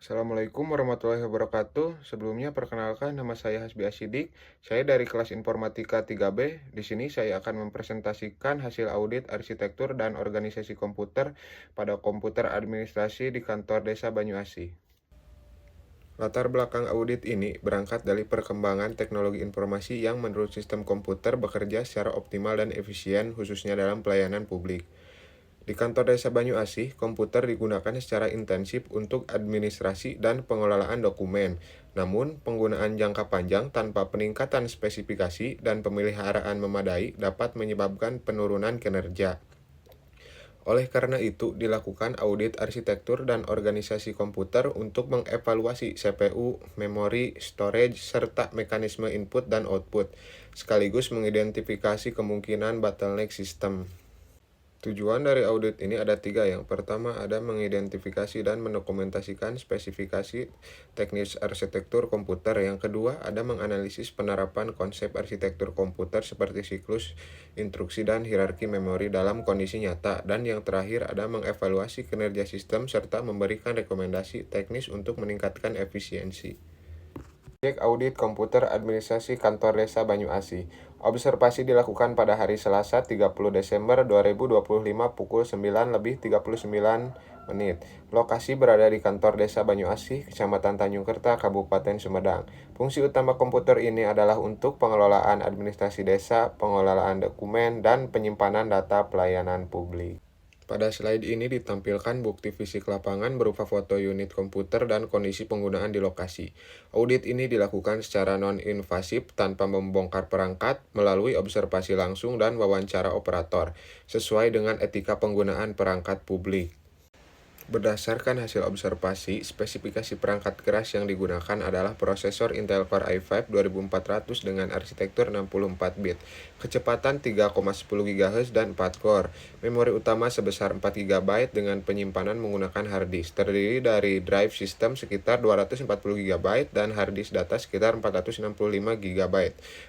Assalamualaikum warahmatullahi wabarakatuh. Sebelumnya perkenalkan nama saya Hasbi Asyidik. Saya dari kelas Informatika 3B. Di sini saya akan mempresentasikan hasil audit arsitektur dan organisasi komputer pada komputer administrasi di kantor Desa Banyuasih. Latar belakang audit ini berangkat dari perkembangan teknologi informasi yang menurut sistem komputer bekerja secara optimal dan efisien khususnya dalam pelayanan publik. Di kantor Desa Banyuasih, komputer digunakan secara intensif untuk administrasi dan pengelolaan dokumen. Namun, penggunaan jangka panjang tanpa peningkatan spesifikasi dan pemeliharaan memadai dapat menyebabkan penurunan kinerja. Oleh karena itu, dilakukan audit arsitektur dan organisasi komputer untuk mengevaluasi CPU, memori, storage, serta mekanisme input dan output, sekaligus mengidentifikasi kemungkinan bottleneck sistem. Tujuan dari audit ini ada tiga. Yang pertama ada mengidentifikasi dan mendokumentasikan spesifikasi teknis arsitektur komputer. Yang kedua ada menganalisis penerapan konsep arsitektur komputer seperti siklus, instruksi, dan hierarki memori dalam kondisi nyata. Dan yang terakhir ada mengevaluasi kinerja sistem serta memberikan rekomendasi teknis untuk meningkatkan efisiensi. Proyek audit komputer administrasi kantor Desa Banyuasih. Observasi dilakukan pada hari Selasa 30 Desember 2025 pukul 9:39. Lokasi berada di kantor Desa Banyuasih, Kecamatan Tanjung Kerta, Kabupaten Sumedang. Fungsi utama komputer ini adalah untuk pengelolaan administrasi desa, pengelolaan dokumen, dan penyimpanan data pelayanan publik. Pada slide ini ditampilkan bukti fisik lapangan berupa foto unit komputer dan kondisi penggunaan di lokasi. Audit ini dilakukan secara non-invasif tanpa membongkar perangkat, melalui observasi langsung dan wawancara operator, sesuai dengan etika penggunaan perangkat publik. Berdasarkan hasil observasi, spesifikasi perangkat keras yang digunakan adalah prosesor Intel Core i5 2400 dengan arsitektur 64 bit, kecepatan 3,10 GHz dan 4 core, memori utama sebesar 4 GB dengan penyimpanan menggunakan hard disk, terdiri dari drive system sekitar 240 GB dan hard disk data sekitar 465 GB.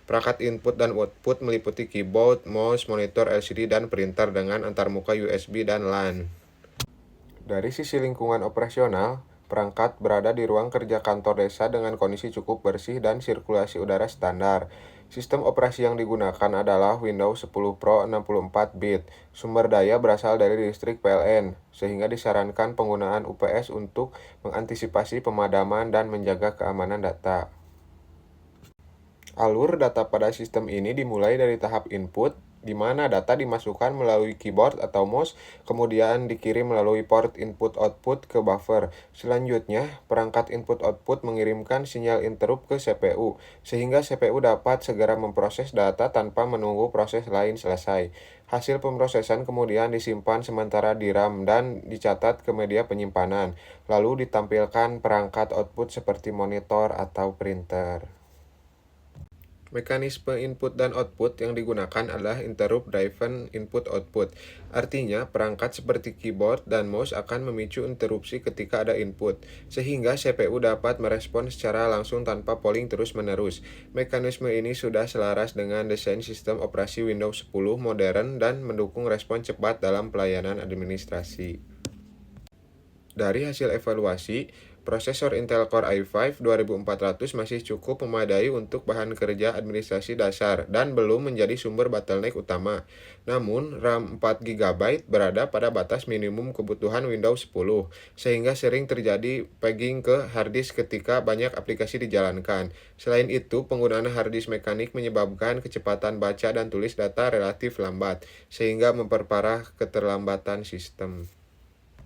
Perangkat input dan output meliputi keyboard, mouse, monitor LCD, dan printer dengan antarmuka USB dan LAN. Dari sisi lingkungan operasional, perangkat berada di ruang kerja kantor desa dengan kondisi cukup bersih dan sirkulasi udara standar. Sistem operasi yang digunakan adalah Windows 10 Pro 64 bit. Sumber daya berasal dari listrik PLN, sehingga disarankan penggunaan UPS untuk mengantisipasi pemadaman dan menjaga keamanan data. Alur data pada sistem ini dimulai dari tahap input, di mana data dimasukkan melalui keyboard atau mouse, kemudian dikirim melalui port input-output ke buffer. Selanjutnya, perangkat input-output mengirimkan sinyal interrupt ke CPU, sehingga CPU dapat segera memproses data tanpa menunggu proses lain selesai. Hasil pemrosesan kemudian disimpan sementara di RAM dan dicatat ke media penyimpanan, lalu ditampilkan perangkat output seperti monitor atau printer. Mekanisme input dan output yang digunakan adalah interrupt-driven input-output. Artinya, perangkat seperti keyboard dan mouse akan memicu interupsi ketika ada input, sehingga CPU dapat merespon secara langsung tanpa polling terus-menerus. Mekanisme ini sudah selaras dengan desain sistem operasi Windows 10 modern dan mendukung respon cepat dalam pelayanan administrasi. Dari hasil evaluasi, prosesor Intel Core i5 2400 masih cukup memadai untuk bahan kerja administrasi dasar dan belum menjadi sumber bottleneck utama. Namun, RAM 4 GB berada pada batas minimum kebutuhan Windows 10, sehingga sering terjadi pegging ke harddisk ketika banyak aplikasi dijalankan. Selain itu, penggunaan harddisk mekanik menyebabkan kecepatan baca dan tulis data relatif lambat, sehingga memperparah keterlambatan sistem.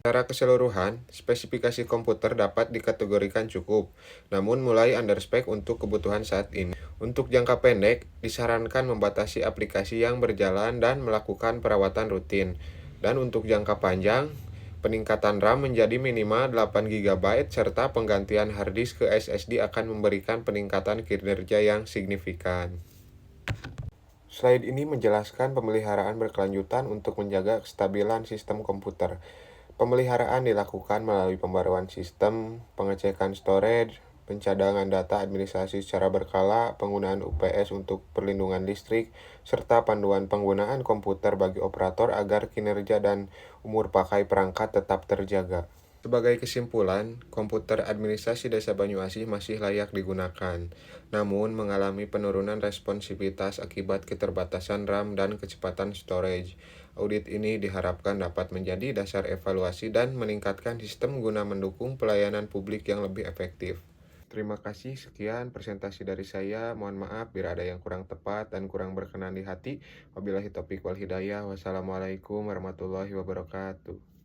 Secara keseluruhan, spesifikasi komputer dapat dikategorikan cukup, namun mulai underspec untuk kebutuhan saat ini. Untuk jangka pendek, disarankan membatasi aplikasi yang berjalan dan melakukan perawatan rutin. Dan untuk jangka panjang, peningkatan RAM menjadi minimal 8 GB serta penggantian harddisk ke SSD akan memberikan peningkatan kinerja yang signifikan. Slide ini menjelaskan pemeliharaan berkelanjutan untuk menjaga kestabilan sistem komputer. Pemeliharaan dilakukan melalui pembaruan sistem, pengecekan storage, pencadangan data administrasi secara berkala, penggunaan UPS untuk perlindungan listrik, serta panduan penggunaan komputer bagi operator agar kinerja dan umur pakai perangkat tetap terjaga. Sebagai kesimpulan, komputer administrasi Desa Banyuasih masih layak digunakan, namun mengalami penurunan responsivitas akibat keterbatasan RAM dan kecepatan storage. Audit ini diharapkan dapat menjadi dasar evaluasi dan meningkatkan sistem guna mendukung pelayanan publik yang lebih efektif. Terima kasih, sekian presentasi dari saya. Mohon maaf bila ada yang kurang tepat dan kurang berkenan di hati. Wabillahi taufiq wal hidayah. Wassalamualaikum warahmatullahi wabarakatuh.